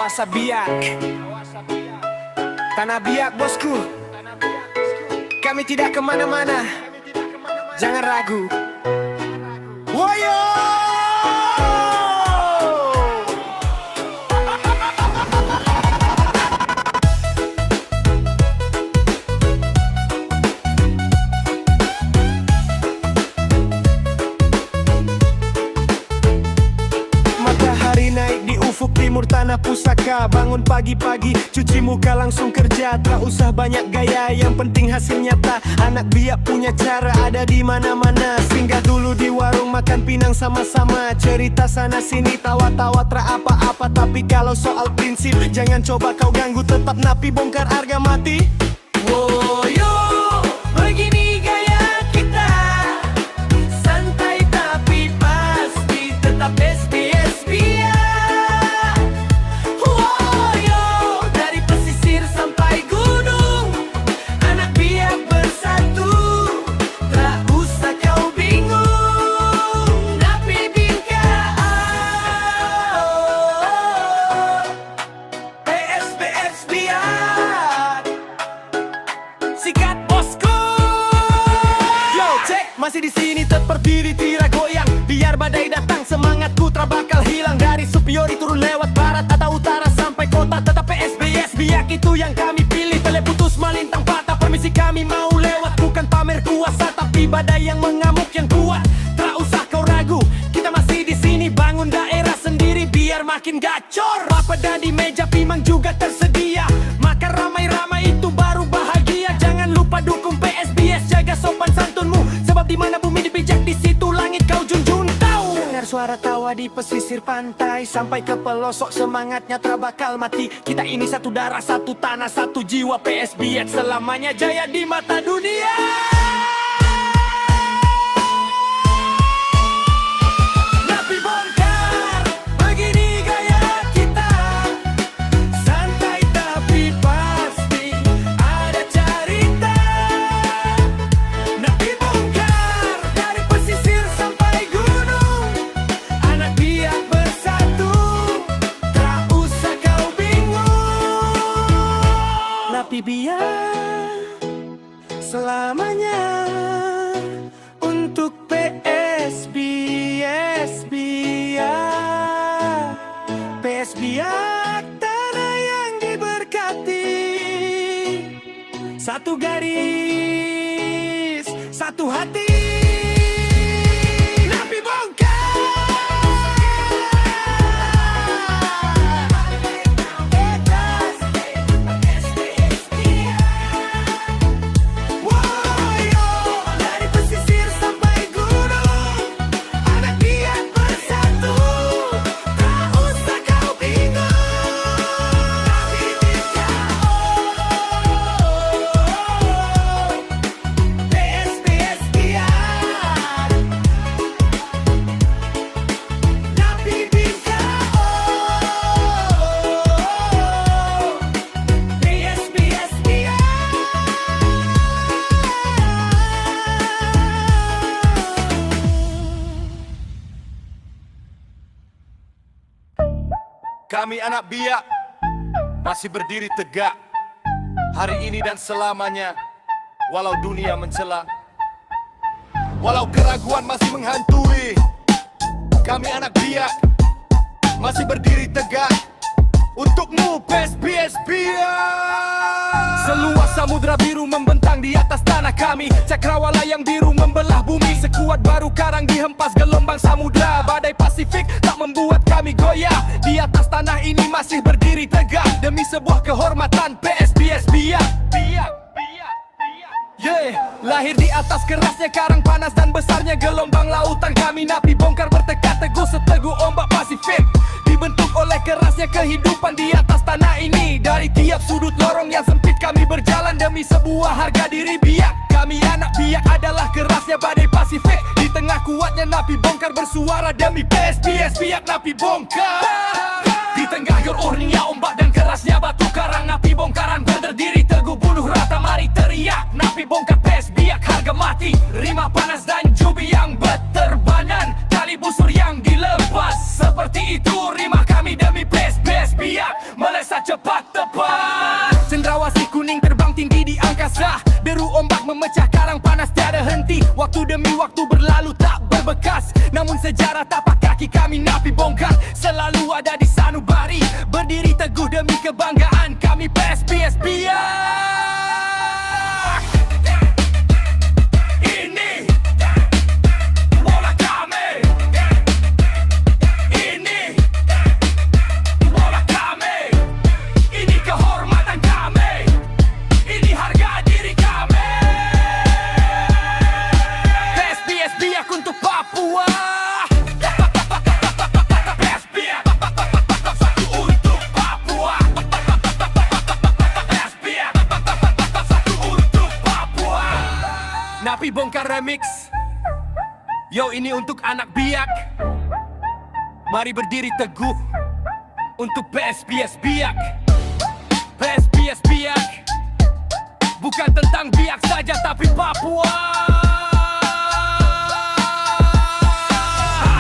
Kawasa Biak, Tanah Biak bosku. Kami tidak kemana-mana, jangan ragu. Woyo! Matahari naik di ufuk timur tanah pusaka. Bangun pagi-pagi, cuci muka langsung kerja. Tak usah banyak gaya, yang penting hasil nyata. Anak Biak punya cara ada di mana-mana. Singgah dulu di warung makan pinang sama-sama. Cerita sana sini tawa-tawa tra apa-apa. Tapi kalau soal prinsip jangan coba kau ganggu. Tetap napi bongkar harga mati. Woyo, begini gaya kita. Santai tapi pasti tetap SBS Biak. Woyo, dari pesisir sampai gunung, anak Biak bersatu. Tak usah kau bingung, napi bingkai. PSBS Biak, sikat bosku. Yo cek, masih di sini tetap berdiri tidak goyang. Biar badai datang semangatku tak bakal hilang. Dari Supiori turun lewat barat atau utara sampai kota, tetap PSBS Biak itu yang kami pilih. Tele putus malintang patah, permisi kami mau lewat. Bukan pamer kuasa tapi badai yang mengamuk yang kuat. Tak usah kau ragu, kita masih di sini bangun daerah sendiri biar makin gacor. Papeda di meja pimang juga tersedia. Makan ramai-ramai itu baru bahagia. Jangan lupa dukung PSBS, jaga sopan santunmu. Sebab di mana bumi dipijak di situ langit kau junjung tahu. Dengar suara tawa di pesisir pantai sampai ke pelosok, semangatnya tak bakal mati. Kita ini satu darah, satu tanah, satu jiwa. PSBS selamanya jaya di mata dunia. Napi bongkar, begini gaya kita. Santai tapi pasti ada cerita. Napi bongkar, dari pesisir sampai gunung, anak Biak bersatu. Tak usah kau bingung, napi Biak selamanya untuk PSBS Biak. PS Biak, tanah yang diberkati. Satu garis, satu hati. Napi bongkar. Woyo, dari pesisir sampai gunung, anak Biak bersatu. Tak usah kau bingung, napi bingkai. PSBS Biak, napi bingkai. PSBS Biak. Kami anak Biak masih berdiri tegak hari ini dan selamanya. Walau dunia mencela, walau keraguan masih menghantui, kami anak Biak masih berdiri tegak untukmu PSBS Biak. Seluas samudra biru membentang di atas tanah kami. Cakrawala yang biru membelah bumi. Sekuat baru karang dihempas gelombang samudra. Badai Pasifik tak membuat kami goyah. Di atas tanah ini masih berdiri tegak demi sebuah kehormatan PSBS Biak. Yeah, lahir di atas kerasnya karang panas dan besarnya gelombang lautan. Kami napi bongkar bertekad teguh seteguh ombak Pasifik. Dibentuk oleh kerasnya kehidupan di atas tanah ini. Dari tiap sudut lorong yang sempit kami berjalan demi sebuah harga diri Biak. Kami anak Biak adalah kerasnya badai Pasifik. Di tengah kuatnya napi bongkar bersuara demi PSBS Biak. Napi bongkar di tengah geruhnya ombak dan kerasnya batu karang. Napi bongkaran berdiri teguh bunuh rata. Mari teriak, napi bongkar PSBS Biak harga mati. Rima panas dan jubi yang berterbangan, tali busur yang dilepas. Seperti itu rima kami demi PSBS Biak. namun sejarah tapak kaki kami napi bongkar. Selalu ada di sanubari, berdiri teguh demi kebanggaan kami PSBS Biak. Ini bola kami, ini bola kami, ini kehormatan kami, ini harga diri kami. PSBS Biak untuk Papua. PSBS satu untuk Papua. PSBS satu untuk Papua. Napi bongkar remix. Yo, ini untuk anak Biak. Mari berdiri teguh untuk PSBS Biak. PSBS Biak bukan tentang Biak saja tapi Papua.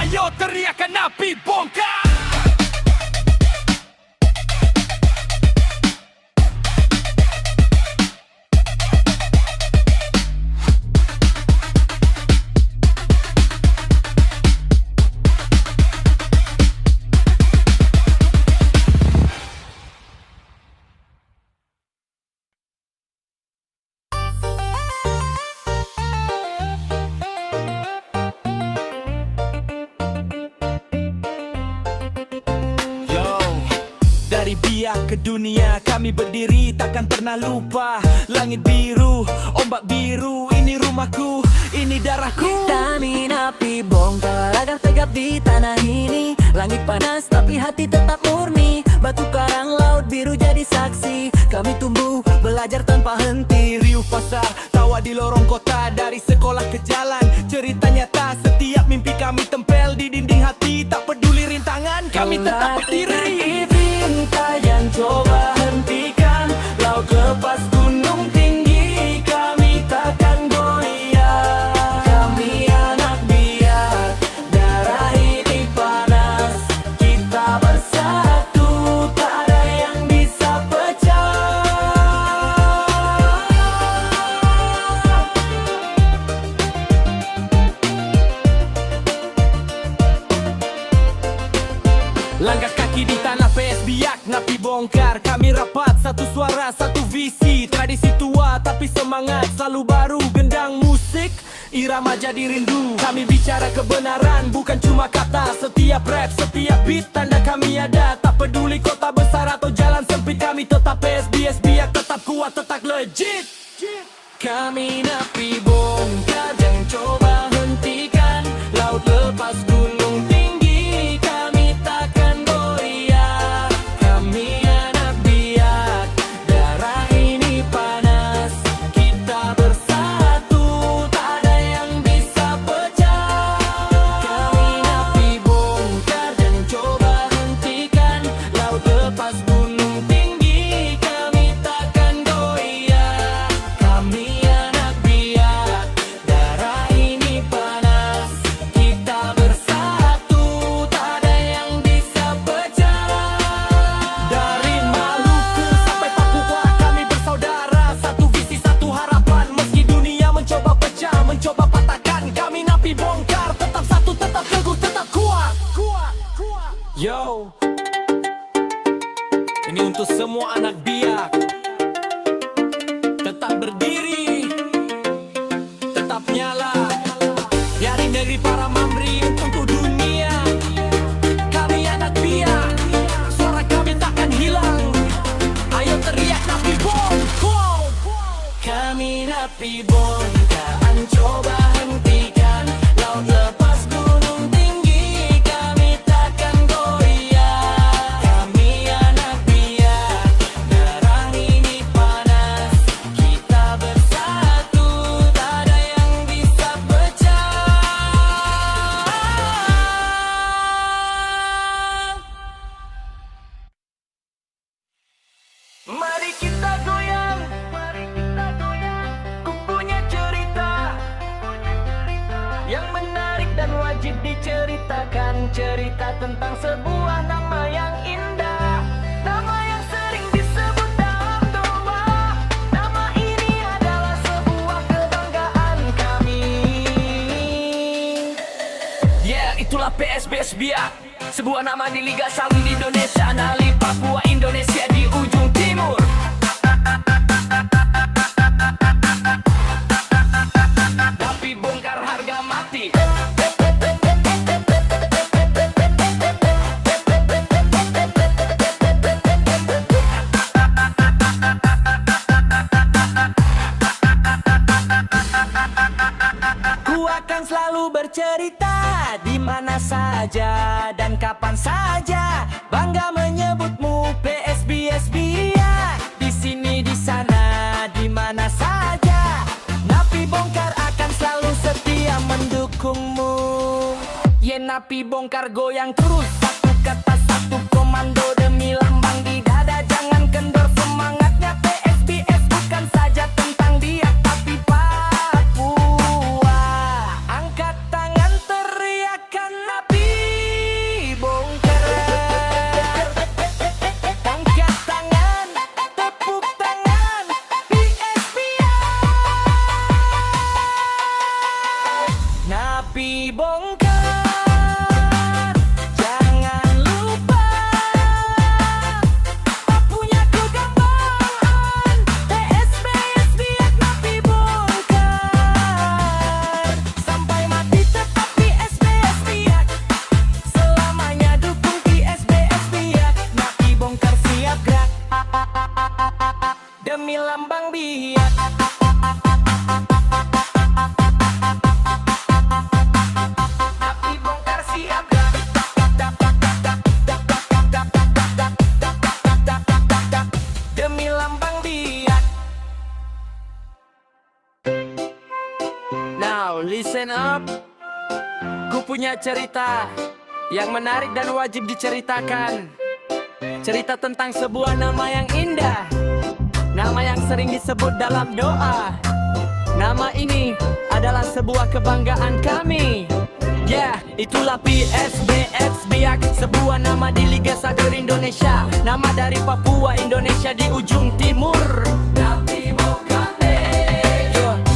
Ayo teriakan napi bongkar. Dari Biak ke dunia kami berdiri takkan pernah lupa. Langit biru, ombak biru, ini rumahku, ini darahku. Kami napi bongkar agar tegap di tanah ini. Langit panas tapi hati tetap murni. Batu karang laut biru jadi saksi. Kami tumbuh belajar tanpa henti. Riuh pasar, tawa di lorong kota, dari sekolah ke jalan. Cerita nyata, setiap mimpi kami tempel di dinding hati. Tak peduli rintangan, kami tetap berdiri. Jangan coba hentikan. Laut lepas gunung tinggi, kami takkan goyah. Kami anak Biak, darah ini panas. Kita bersatu, tak ada yang bisa pecah. Langkah kaki di tanah PS Biak, napi bongkar. Kami rapat, satu suara, satu visi. Tradisi tua tapi semangat selalu baru. Gendang musik, irama jadi rindu. Kami bicara kebenaran, bukan cuma kata. Setiap rap, setiap beat, tanda kami ada. Tak peduli kota besar atau jalan sempit, kami tetap PSBS Biak. Tetap kuat, tetap legit. Kami napi bongkar, jangan coba hentikan. Laut lepas gunung tinggi, kami takkan goyah. Kami anak Biak, darah ini panas. Kita bersatu, tak ada yang bisa pecah. Kami napi bongkar, jangan coba hentikan. Laut lepas gunung tinggi, kami takkan goyah. Kami anak Biak, darah ini panas. Kita bersatu, tak ada yang bisa pecah. Dari Maluku sampai Papua kami bersaudara. Satu visi, satu harapan. Meski dunia mencoba pecah, mencoba patahkan, kami napi bongkar. Tetap satu, tetap teguh, tetap kuat. Yo, ini untuk semua anak Biak. Tetap berdiri, tetap nyala. Dari negeri para mamri untuk dunia. Kami anak Biak, suara kami takkan hilang. Ayo teriak napi bongkar. Kami napi bongkar, coba hentikan. Laut lepas gunung tinggi, kami takkan goyah. Kami anak Biak, darah ini panas. Kita bersatu, tak ada yang bisa pecah. Mari kita goyang, mari kita goyang. Ku punya cerita yang menarik dan wajib diceritakan. Cerita tentang sebuah nama yang indah, nama yang sering disebut dalam doa. Nama ini adalah sebuah kebanggaan kami. Yeah, itulah PSBS Biak, sebuah nama di Liga Sawit Indonesia, Nali Papua Indonesia di ujung timur. Tapi bongkar harga mati. Ku akan selalu bercerita di mana saja dan kapan saja, bangga menyebutmu PSBS Biak. Di sini, di sana, di mana saja, Napi Bongkar akan selalu setia mendukungmu. Napi Bongkar goyang terus, satu kata satu komando demi lambang di dada. Jangan kendor semangatnya, PSBS bukan saja tentang Biak tapi Papua. Angkat tangan teriakan Napi Bongkar. Angkat tangan, tepuk tangan, PSBS. Napi Bongkar. Demi lambang Biak. Napi Bongkar siap gak? Demi lambang Biak. Now listen up. Ku punya cerita yang menarik dan wajib diceritakan. Cerita tentang sebuah nama yang indah, nama yang sering disebut dalam doa. Nama ini adalah sebuah kebanggaan kami. Ya, itulah PSBS Biak, sebuah nama di Liga Soccer Indonesia, nama dari Papua Indonesia di ujung timur. Napi Bongkar.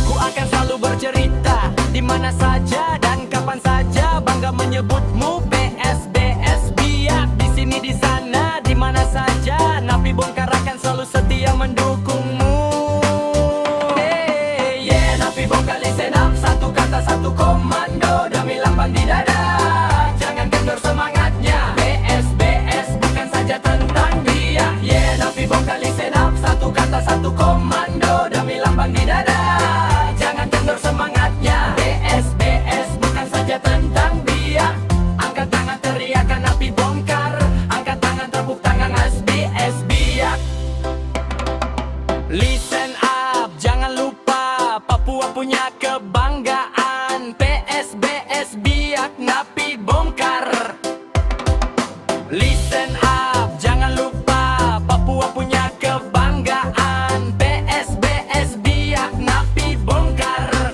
Ku akan selalu bercerita di mana saja dan kapan saja, bangga menyebutmu PSBS Biak. Di sini, di sana, di mana saja, Napi Bongkar akan selalu setia mendukungmu. Hey, yeah, Napi Bongkar listen up, satu kata satu komando demi lambang di dada. Jangan kendor semangatnya, PSBS bukan saja tentang Biak. Yeah, Napi Bongkar listen up, satu kata satu komando demi lambang di dada. Jangan kendor semangatnya, PSBS bukan saja tentang Biak. Angkat tangan teriakan Napi Bongkar, angkat tangan tepuk tangan SBS Biak. Listen up, jangan lupa Papua punya kebanggaan, PSBS Biak Napi Bongkar. Listen up, jangan lupa Papua punya kebanggaan, PSBS Biak Napi Bongkar.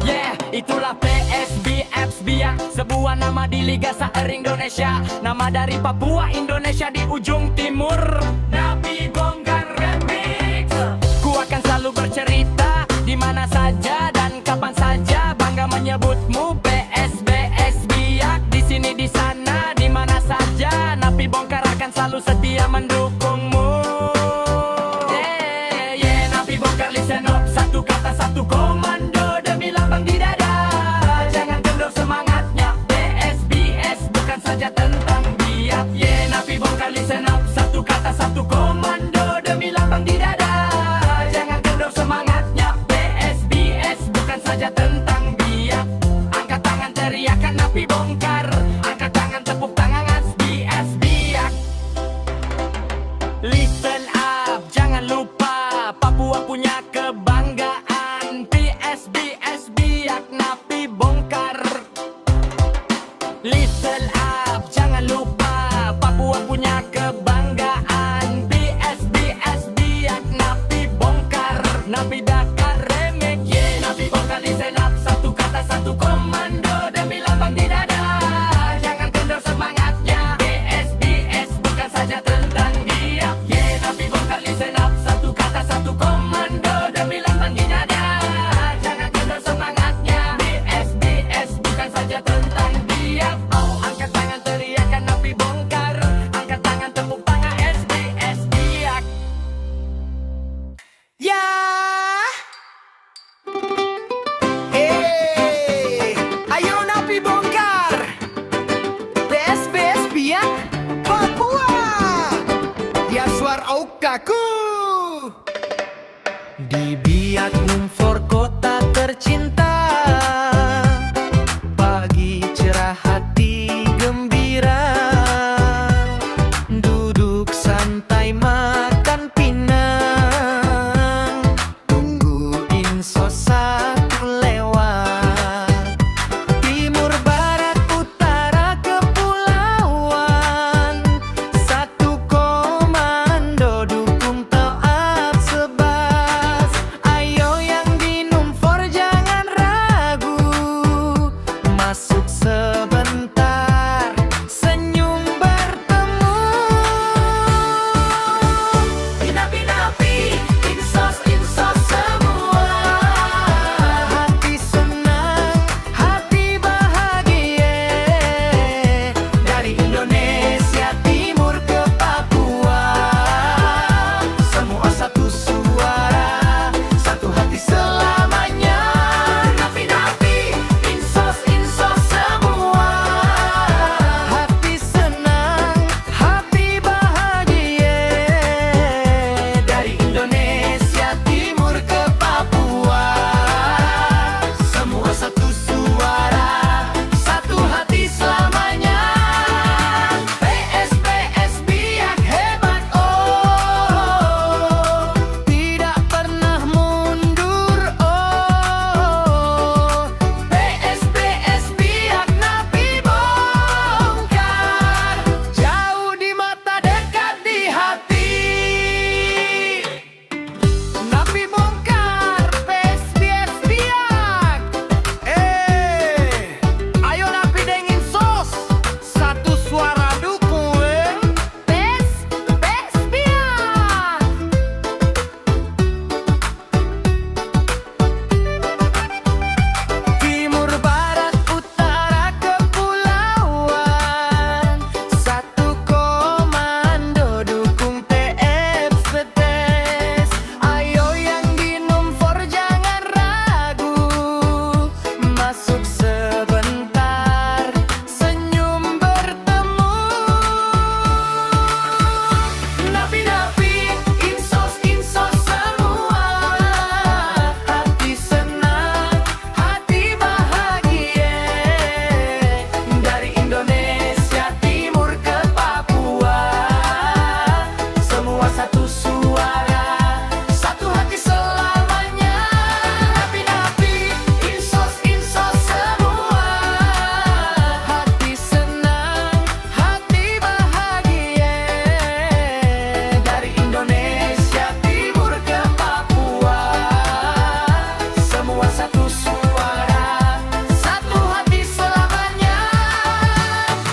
Yeah, itulah PSBS Biak, sebuah nama di Liga Soccer Indonesia, nama dari Papua Indonesia di ujung timur. Napi Bongkar Remix. Ku akan selalu bercerita di mana saja dan kapan saja, bangga menyebutmu PSBS Biak. Di sini, di sana, di mana saja, Napi Bongkar akan selalu setia mendukungmu. Yeah, yeah, Napi Bongkar listen up, satu kata satu komando demi lambang di dada. Jangan kendor semangatnya, PSBS bukan saja tentang Biak. Yeah, Napi Bongkar listen up, satu kata satu komando demi lambang di dada. Jangan kendor semangatnya, PSBS bukan saja tentang Biak. Angkat tangan teriakan Napi Bongkar, angkat tangan tepuk tangan SBS Biak. Listen up, jangan lupa Papua punya kebanggaan, PSBS Biak Napi Bongkar. Listen up, jangan lupa Papua punya kebanggaan, PSBS Biak Napi Bongkar. Napi Dakar Remix. Yeah, Napi Bongkar listen up, satu kata satu komando demi lambang di dada. Jangan kendor semangatnya, PSBS bukan saja tentang Biak. Yeah, Napi Bongkar listen up, satu kata satu komando demi lambang di dada. Jangan kendor semangatnya, PSBS bukan saja tentang Biak. negaraku. Di Biak Numfor kota tercinta, pagi cerah hati gembira, duduk santai makan pinang, tunggu insos satu lewat. Timur barat utara kepulauan, satu komando dukung taat sebas. Ayo yang di Numfor jangan ragu, masuk sebentar, senyum bertemu. Napi-napi, insos-insos semua, hati senang, hati bahagia. Dari Indonesia Timur ke Papua, semua satu suara, satu hati selamanya. Napi-napi, insos-insos semua, hati senang, hati bahagia. Dari Indonesia Timur ke Papua, semua satu suara, satu hati selamanya. PSBS Biak hebat, oh, tidak pernah mundur, oh. PSBS Biak Napi bongkar, jauh di mata dekat di hati. Napi bongkar, PSBS Biak. Ayo Napi dengin sos, satu suara dukung. PSBS Biak. Timur barat utara kepulauan, satu komando dukung TF sedes. Ayo yang di Numfor jangan ragu, masuk sebentar, senyum bertemu. Napi-napi, insos-insos semua, hati senang, hati bahagia. Dari Indonesia Timur ke Papua, semua satu suara, satu hati selamanya. Napi-napi, insos-insos semua, hati senang, hati bahagia. Dari Indonesia Timur ke Papua, semua satu suara, satu hati selamanya.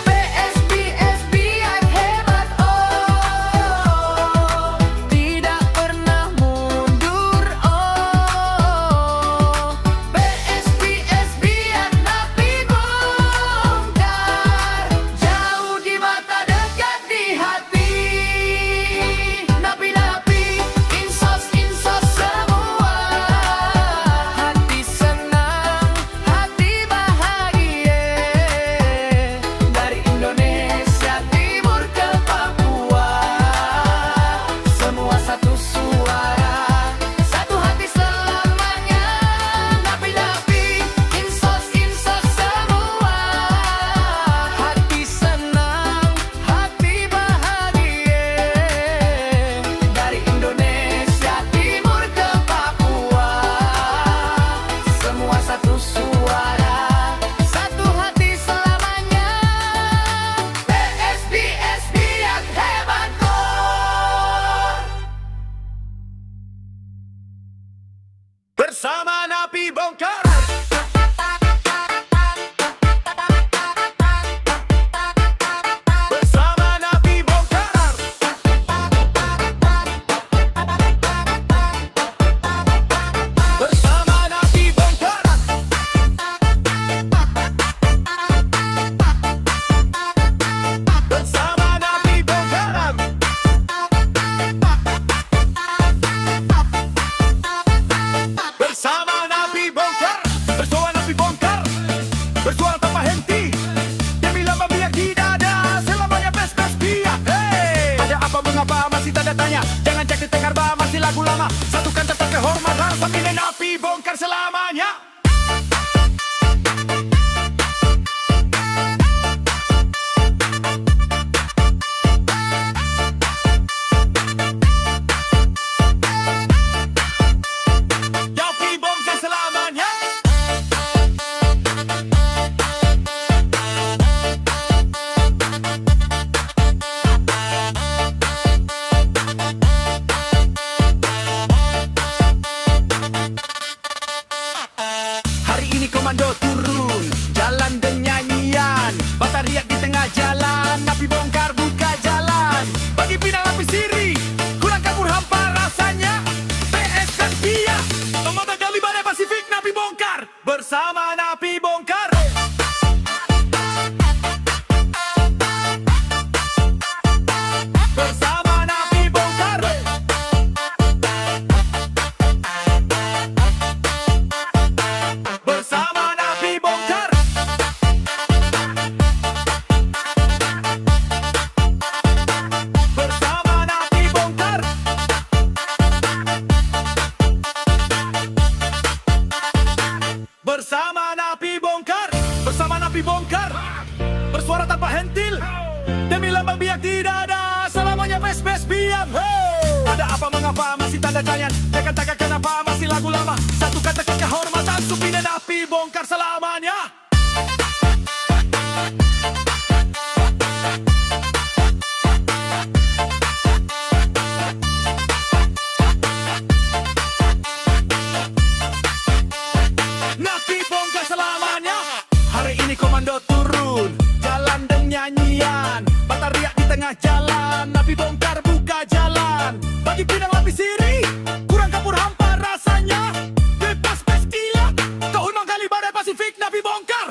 PSBS Biak hebat, oh, tidak pernah mundur, oh. PSBS Biak Napi bongkar, jauh di mata dekat di hati. Napi-napi, insos-insos semua, hati senang, hati bahagia. Dari Indonesia Timur ke Papua, semua satu suara, satu hati selamanya. Napi-napi, insos-insos semua, hati senang, hati bahagia. Dari Indonesia Timur ke Papua, semua satu suara, satu hati selamanya. PSBS Biak hebat, kok. Bersama Napi bongkar. Bersama Napi bongkar. Bersama Napi bongkar. Bersama Napi bongkar. Bersama Napi bongkar. Bersuara Napi bongkar. Bersuara tanpa henti. Demi lambang Biak tidak ada selamanya best biak. Hey! Ada apa mengapa masih tanda tanya? Jangan cek lagu lama. Satukan tetap kehormatan, pimpinan api bongkar selamanya. Komando turun, jalan dan nyanyian, bata riak di tengah jalan, napi bongkar buka jalan. Bagi pinang api siri, kurang kabur hampa rasanya. PS dan Bia, Komando Gali Badai Pasifik, napi bongkar bersama napi bongkar. Bersama napi bongkar. Bersama napi bongkar. Bersama napi bongkar. Bersama napi bongkar. Bersama napi bongkar. Bersuara tanpa hentil. Demi lambang biak tidak ada selamanya bes-bes biak. Hey! Ada apa mengapa masih tanda tanya. Dia katakan kenapa masih lagu lama. Satu kata kehormatan, supina napi bongkar selamanya. Napi bongkar selamanya. Hari ini komando turun, jalan dan nyanyian, bata riak di tengah jalan, napi bongkar buka jalan. Bagi pinang api siri, kurang kabur hampa rasanya. Bebas bes gila, kau unang Gali Badai Pasifik, napi bongkar.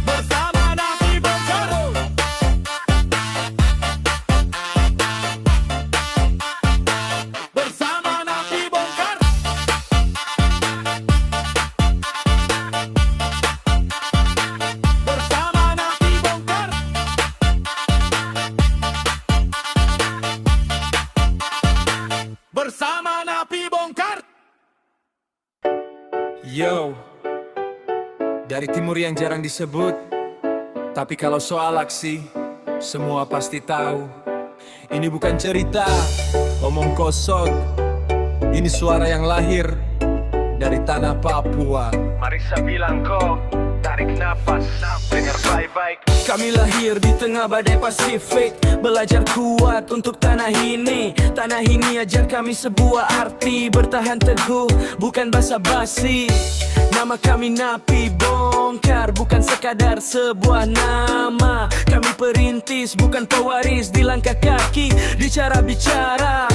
Bersama napi bongkar. Bersama napi bongkar. Bersama napi bongkar. Bersama napi bongkar. Yo, dari timur yang jarang disebut, tapi kalau soal aksi, semua pasti tahu. Ini bukan cerita, omong kosong. Ini suara yang lahir dari tanah Papua. Marisa bilang kok, tarik nafas, dengar baik-baik. Kami lahir di tengah badai Pasifik, belajar kuat untuk tanah ini. Tanah ini ajar kami sebuah arti, bertahan teguh, bukan basa-basi. Nama kami napi bongkar, bukan sekadar sebuah nama. Kami perintis, bukan pewaris di langkah kaki, di cara bicara.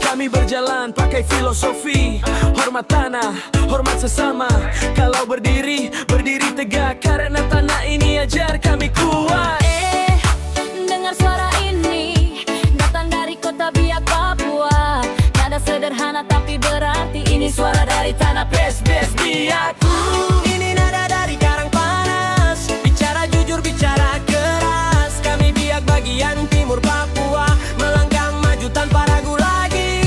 Kami berjalan pakai filosofi, hormat tanah, hormat sesama. Kalau berdiri, berdiri tegak, karena tanah ini ajar kami kuat. Dengar suara ini, datang dari kota Biak Papua. Nada sederhana tapi berarti, ini suara dari tanah bes-bes Biak. Ini nada dari Karang Panas, bicara jujur, bicara keras. Kami Biak bagian timur Papua, melangkah maju tanpa ragu lagi.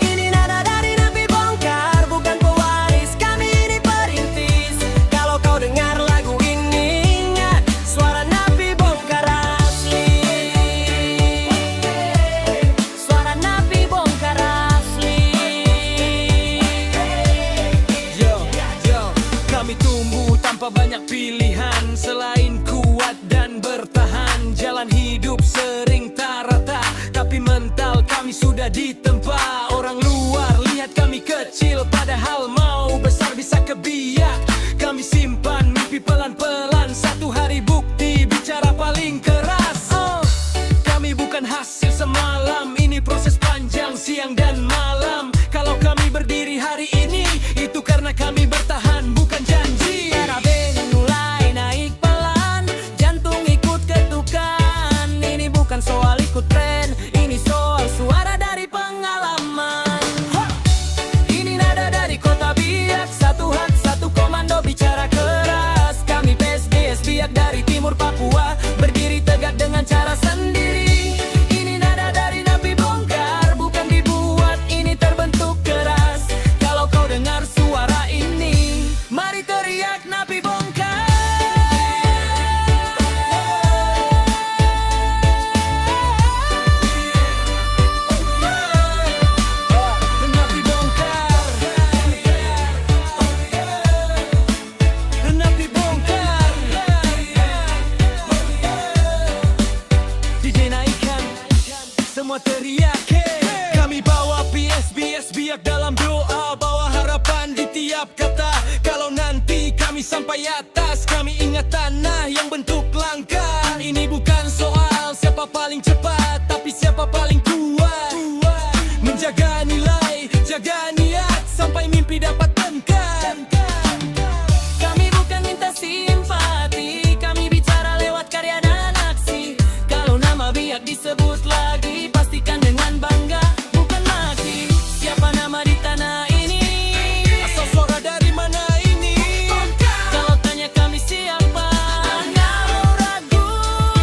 Ini nada dari napi bongkar, bukan pewaris, kami ini perintis. Kalau kau dengar lagu ini, ingat suara napi bongkar asli. Suara napi bongkar asli. Yo, kami tumbuh tanpa banyak pilihan, selain kuat dan bertahan. Jalan hidup sering tak rata, tapi mental kami sudah ditempa. Orang luar lihat kami kecil, padahal mau besar bisa kebiak. Kami simpan mimpi pelan-pelan, satu hari bukti bicara paling keras. Kami bukan hasil semalam, ini proses panjang siang dan malam. Kalau kami berdiri hari ini, itu karena kami bertahan, bukan janji. Terabe mulai naik pelan, jantung ikut ketukan. Ini bukan soal ikut tren, ini soal suara dari pengalaman. Ini nada dari kota Biak, satu hati, satu komando bicara keras. Kami best Kalau nanti kami sampai atas, kami ingat tanah yang bentuk langkah. Ini bukan soal siapa paling cepat, tapi siapa paling kuat. Menjaga nilai, jaga niat, sampai mimpi dapat tengkar. Kami bukan minta simpati, kami bicara lewat karya dan aksi. Kalau nama Biak disebut lagi, pastikan dengan bangga, bukan maki. Siapa nama di tanah ini? Asal suara dari mana ini? Kalau tanya kami siapa? Nggak mau ragu,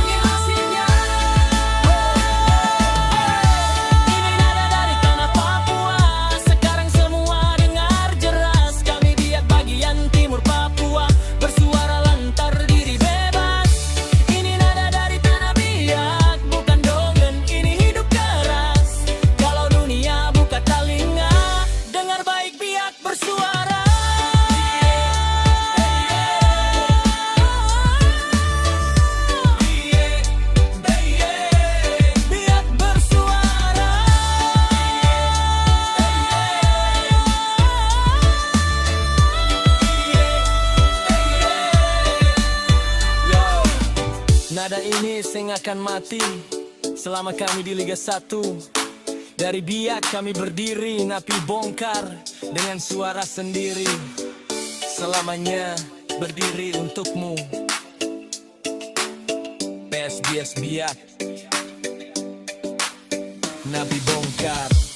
jelasinnya. Ini nada dari tanah Papua, sekarang semua dengar jelas. Kami Biak bagian timur Papua, bersuara lantar diri bebas. Ini nada dari tanah Biak, bukan dongeng, ini hidup keras. Kalau dunia buka telinga, dengar baik Biak bersuara. Biak bersuara. Nada ini sing akan mati selama kami di Liga 1. Dari Biak kami berdiri, napi bongkar dengan suara sendiri. Selamanya berdiri untukmu. PSBS Biak, napi bongkar.